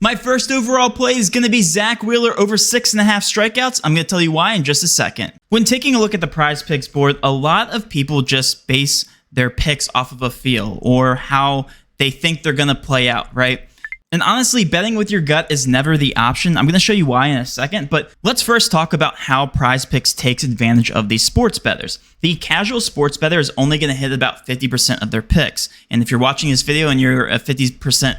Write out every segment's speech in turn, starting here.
My first overall play is going to be Zach Wheeler over 6.5 strikeouts. I'm going to tell you why in just a second. When taking a look at the PrizePicks board, a lot of people just base their picks off of a feel or how they think they're going to play out, right? And honestly, betting with your gut is never the option. I'm going to show you why in a second, but let's first talk about how PrizePicks takes advantage of these sports bettors. The casual sports bettor is only going to hit about 50% of their picks. And if you're watching this video and you're a 50%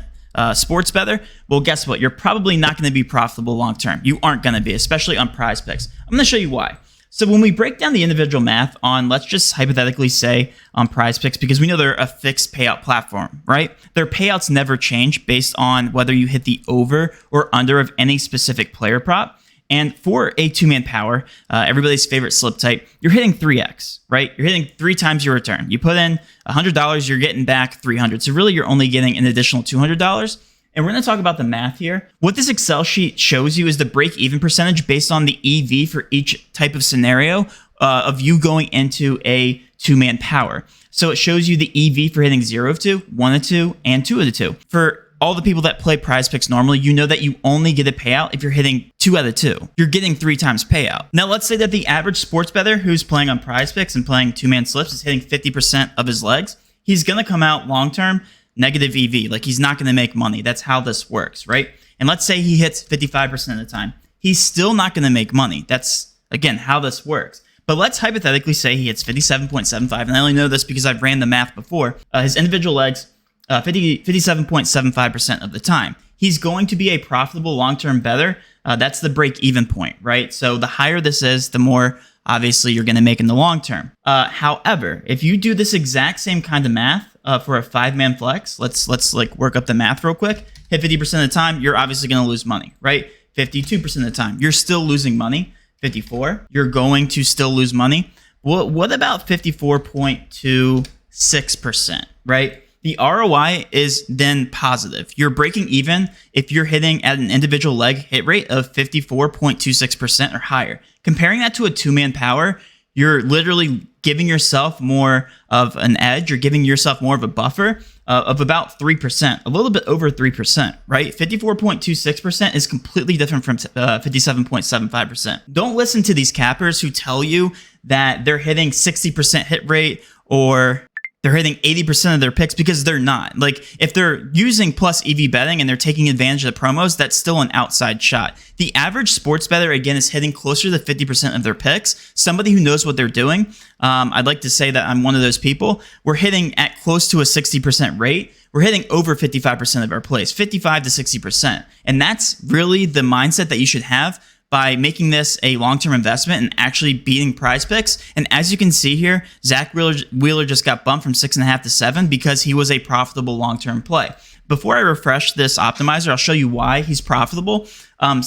sports bettor, well, guess what? You're probably not going to be profitable long term. You aren't going to be, especially on PrizePicks. I'm going to show you why. So when we break down the individual math on, let's just hypothetically say on PrizePicks, because we know they're a fixed payout platform, right? Their payouts never change based on whether you hit the over or under of any specific player prop. And for a two-man power, everybody's favorite slip type, you're hitting 3x, right? You're hitting 3 times your return. You put in $100, you're getting back $300. So really, you're only getting an additional $200. And we're going to talk about the math here. What this Excel sheet shows you is the break-even percentage based on the EV for each type of scenario of you going into a two-man power. So it shows you the EV for hitting 0 of 2, 1 of 2, and 2 of the 2. For all the people that play PrizePicks normally, you know that you only get a payout if you're hitting 2 out of 2. You're getting 3 times payout. Now, let's say that the average sports bettor who's playing on PrizePicks and playing two-man slips is hitting 50% of his legs. He's going to come out long-term negative EV. Like, he's not going to make money. That's how this works, right? And let's say he hits 55% of the time. He's still not going to make money. That's, again, how this works. But let's hypothetically say he hits 57.75, and I only know this because I've ran the math before. His individual legs, 57.75% of the time. He's going to be a profitable long-term bettor. That's the break-even point, right? So the higher this is, the more obviously you're going to make in the long term. However, if you do this exact same kind of math for a 5-man flex, let's like work up the math real quick. Hit 50% of the time, you're obviously going to lose money, right? 52% of the time, you're still losing money. 54, you're going to still lose money. What about 54.26%, right? The ROI is then positive. You're breaking even if you're hitting at an individual leg hit rate of 54.26% or higher. Comparing that to a two-man power, you're literally giving yourself more of an edge. You're giving yourself more of a buffer of about 3%, a little bit over 3%, right? 54.26% is completely different from 57.75%. Don't listen to these cappers who tell you that they're hitting 60% hit rate or they're hitting 80% of their picks, because they're not. Like, if they're using plus EV betting and they're taking advantage of the promos, that's still an outside shot. The average sports bettor, again, is hitting closer to 50% of their picks. Somebody who knows what they're doing, I'd like to say that I'm one of those people. We're hitting at close to a 60% rate. We're hitting over 55% of our plays, 55 to 60%. And that's really the mindset that you should have by making this a long-term investment and actually beating PrizePicks. And as you can see here, Zach Wheeler just got bumped from 6.5 to 7 because he was a profitable long-term play. Before I refresh this optimizer, I'll show you why he's profitable.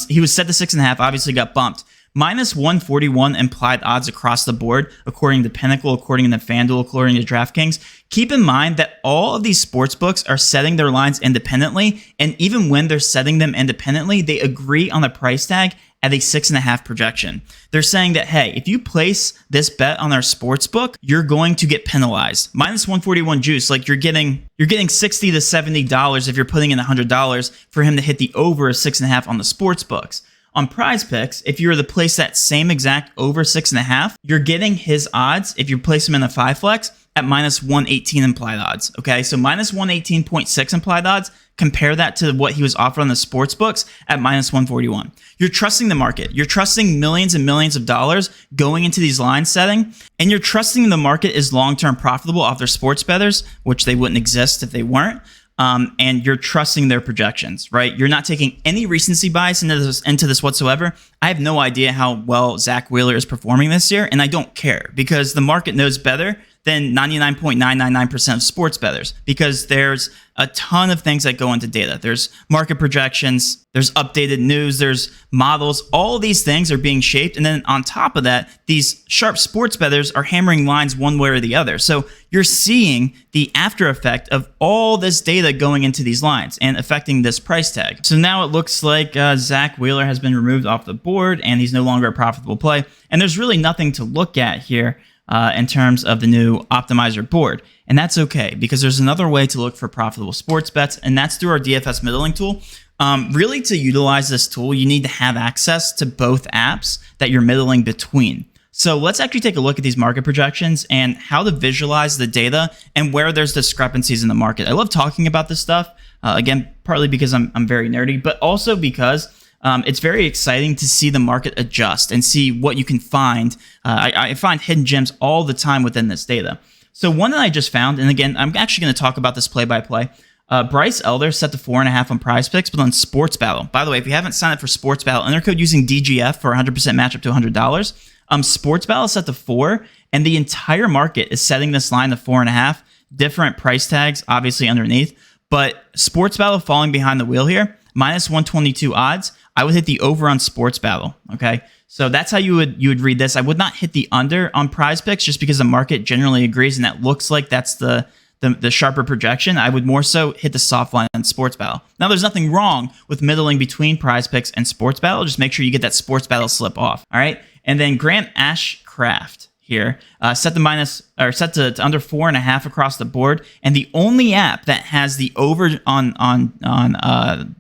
He was set to 6.5, obviously got bumped. Minus 141 implied odds across the board, according to Pinnacle, according to FanDuel, according to DraftKings. Keep in mind that all of these sports books are setting their lines independently, and even when they're setting them independently, they agree on the price tag at a 6.5 projection. They're saying that, hey, if you place this bet on our sports book, you're going to get penalized. Minus 141 juice, like you're getting $60 to $70 if you're putting in $100 for him to hit the over 6.5 on the sports books. On PrizePicks, if you were to place that same exact over 6.5, you're getting his odds if you place him in a 5 flex at minus 118 implied odds. Okay, so minus 118.6 implied odds. Compare that to what he was offered on the sports books at minus 141. You're trusting the market. You're trusting millions and millions of dollars going into these line setting, and you're trusting the market is long-term profitable off their sports bettors, which they wouldn't exist if they weren't. And you're trusting their projections, right? You're not taking any recency bias into this whatsoever. I have no idea how well Zach Wheeler is performing this year, and I don't care because the market knows better than 99.999% of sports bettors, because there's a ton of things that go into data. There's market projections, there's updated news, there's models. All these things are being shaped. And then on top of that, these sharp sports bettors are hammering lines one way or the other. So you're seeing the after effect of all this data going into these lines and affecting this price tag. So now it looks like Zach Wheeler has been removed off the board and he's no longer a profitable play. And there's really nothing to look at here in terms of the new optimizer board. And that's okay, because there's another way to look for profitable sports bets, and that's through our DFS middling tool. Really, to utilize this tool, you need to have access to both apps that you're middling between. So let's actually take a look at these market projections and how to visualize the data and where there's discrepancies in the market. I love talking about this stuff, again, partly because I'm very nerdy, but also because it's very exciting to see the market adjust and see what you can find. I find hidden gems all the time within this data. So one that I just found, and again, I'm actually going to talk about this play-by-play. Bryce Elder set to 4.5 on PrizePicks, but on SportsBattle. By the way, if you haven't signed up for SportsBattle, enter code using DGF for 100% match up to $100. SportsBattle is set to 4, and the entire market is setting this line to 4.5. Different price tags, obviously underneath, but SportsBattle falling behind the wheel here, minus 122 odds. I would hit the over on SportsBattle. Okay, so that's how you would read this. I would not hit the under on PrizePicks just because the market generally agrees, and that looks like that's the sharper projection. I would more so hit the soft line on SportsBattle. Now, there's nothing wrong with middling between PrizePicks and SportsBattle. Just make sure you get that SportsBattle slip off. All right, and then Graham Ashcraft here set to under 4.5 across the board, and the only app that has the over on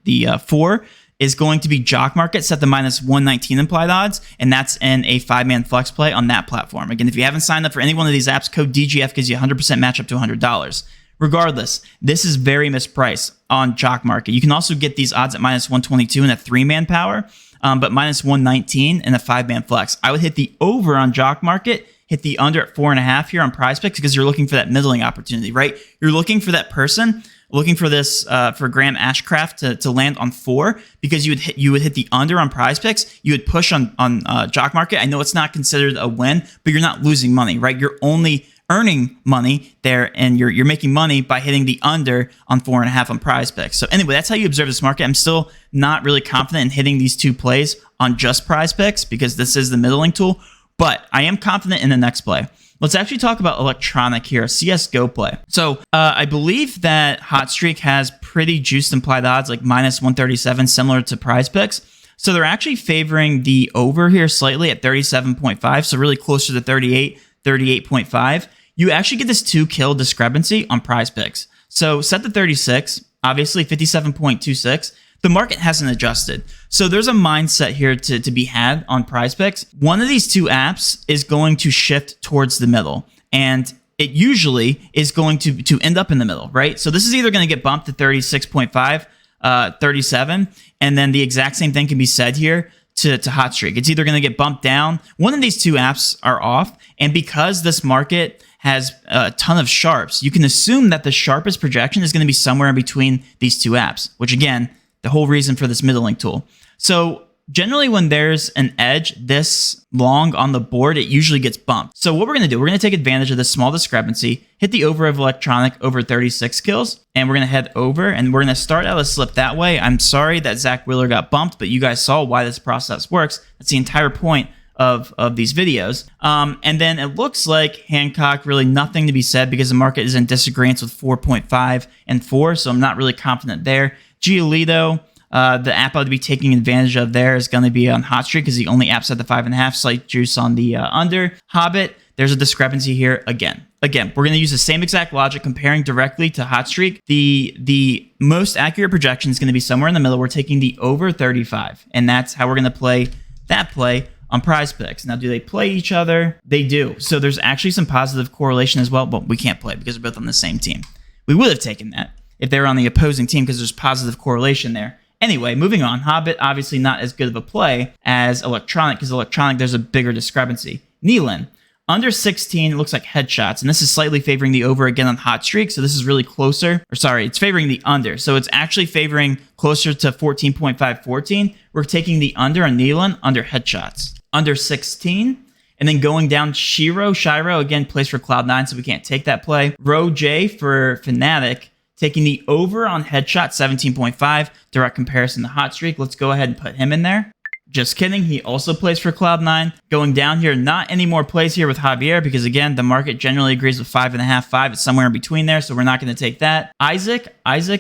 the 4 is going to be Jock Market, set to minus 119 implied odds, and that's in a 5-man flex play on that platform. Again, if you haven't signed up for any one of these apps, code DGF gives you 100% match up to $100. Regardless, this is very mispriced on Jock Market. You can also get these odds at minus 122 in a 3-man power, but minus 119 in a 5-man flex. I would hit the over on Jock Market, hit the under at 4.5 here on PrizePicks because you're looking for that middling opportunity, right? You're looking for that person looking for this for Graham Ashcraft to land on 4 because you would hit the under on PrizePicks. You would push on Jock Market. I know it's not considered a win, but you're not losing money, right? You're only earning money there, and you're making money by hitting the under on 4.5 on PrizePicks. So anyway, that's how you observe this market. I'm still not really confident in hitting these 2 plays on just PrizePicks because this is the middling tool, but I am confident in the next play. Let's actually talk about electronic here, a CSGO play. So I believe that Hot Streak has pretty juiced implied odds, like minus 137, similar to PrizePicks. So they're actually favoring the over here slightly at 37.5, so really closer to 38, 38.5. You actually get this 2-kill discrepancy on PrizePicks. So set to 36, obviously 57.26. The market hasn't adjusted. So there's a mindset here to be had on PrizePicks. One of these 2 apps is going to shift towards the middle, and it usually is going to end up in the middle, right? So this is either going to get bumped to 36.5, 37, and then the exact same thing can be said here to Hot Streak. It's either going to get bumped down. One of these 2 apps are off, and because this market has a ton of sharps, you can assume that the sharpest projection is going to be somewhere in between these 2 apps, which again, the whole reason for this middling tool. So generally when there's an edge this long on the board, it usually gets bumped. So what we're going to do, we're going to take advantage of this small discrepancy, hit the over of electronic over 36 kills, and we're going to head over, and we're going to start out a slip that way. I'm sorry that Zach Wheeler got bumped, but you guys saw why this process works. That's the entire point of these videos. And then it looks like Hancock, really nothing to be said because the market is in disagreement with 4.5 and 4, so I'm not really confident there. Giolito, the app I would be taking advantage of there is going to be on Hot Streak because the only app set to 5.5, slight juice on the under. Hobbit, there's a discrepancy here again. Again, we're going to use the same exact logic comparing directly to Hot Streak. The most accurate projection is going to be somewhere in the middle. We're taking the over 35, and that's how we're going to play that play on PrizePicks. Now, do they play each other? They do. So there's actually some positive correlation as well, but we can't play because we're both on the same team. We would have taken that if they were on the opposing team because there's positive correlation there. Anyway, moving on. Hobbit, obviously not as good of a play as Electronic because Electronic, there's a bigger discrepancy. Nealon, under 16, it looks like headshots, and this is slightly favoring the over again on Hot Streak, so this is really closer. Or sorry, it's favoring the under, so it's actually favoring closer to 14.5, 14. We're taking the under on Nealon, under headshots. Under 16, and then going down Shiro, again, plays for Cloud9, so we can't take that play. Ro J for Fnatic, taking the over on headshot, 17.5, direct comparison to Hot Streak. Let's go ahead and put him in there. Just kidding. He also plays for Cloud9. Going down here, not any more plays here with Javier because, again, the market generally agrees with 5.5, 5. It's somewhere in between there, so we're not going to take that. Isaac,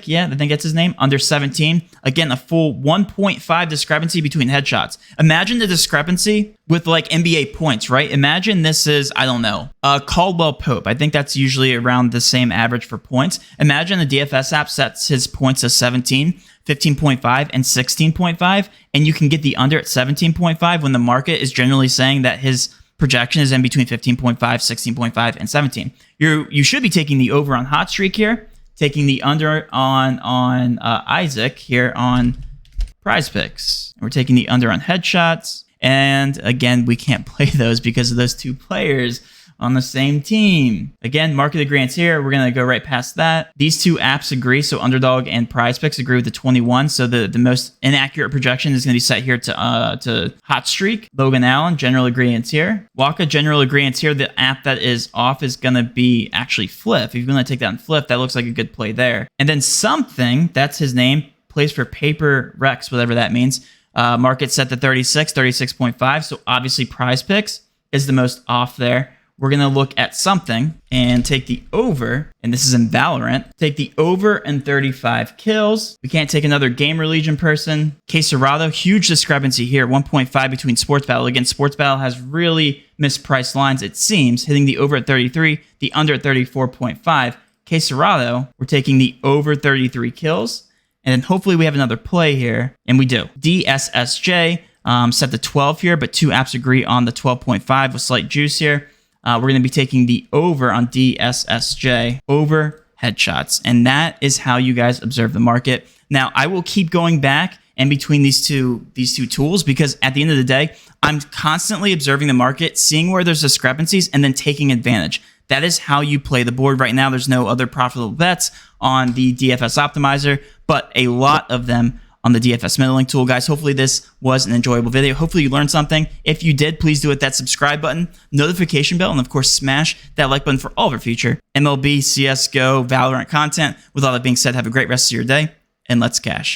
yeah, I think that's his name, under 17. Again, a full 1.5 discrepancy between headshots. Imagine the discrepancy with, like, NBA points, right? Imagine this is, I don't know, Caldwell Pope. I think that's usually around the same average for points. Imagine the DFS app sets his points as 17. 15.5 and 16.5, and you can get the under at 17.5 when the market is generally saying that his projection is in between 15.5, 16.5, and 17. You should be taking the over on Hot Streak here, taking the under on Isaac here on PrizePicks. We're taking the under on Headshots. And again, we can't play those because of those two players on the same team. Again, market agreements here. We're going to go right past that. These two apps agree. So Underdog and PrizePicks agree with the 21. So the most inaccurate projection is going to be set here to Hot Streak. Logan Allen, general agreements here. Waka, general agreements here. The app that is off is going to be actually Fliff. If you're going to take that on Fliff, that looks like a good play there. And then Something, that's his name, plays for Paper Rex, whatever that means. Market set to 36, 36.5. So obviously PrizePicks is the most off there. We're going to look at Something and take the over, and this is in Valorant, take the over and 35 kills. We can't take another Gamer Legion person. Quesarado, huge discrepancy here, 1.5 between SportsBattle. Again, SportsBattle has really mispriced lines, it seems, hitting the over at 33, the under at 34.5. Quesarado, we're taking the over 33 kills, and then hopefully we have another play here, and we do. DSSJ, set to 12 here, but two apps agree on the 12.5 with slight juice here. We're going to be taking the over on DSSJ, over Headshots. And that is how you guys observe the market. Now, I will keep going back in between these two tools because at the end of the day, I'm constantly observing the market, seeing where there's discrepancies, and then taking advantage. That is how you play the board right now. There's no other profitable bets on the DFS optimizer, but a lot of them on the DFS middling tool. Guys, hopefully this was an enjoyable video. Hopefully you learned something. If you did, please do hit that subscribe button, notification bell, and of course, smash that like button for all of our future MLB, CSGO, Valorant content. With all that being said, have a great rest of your day, and let's cash.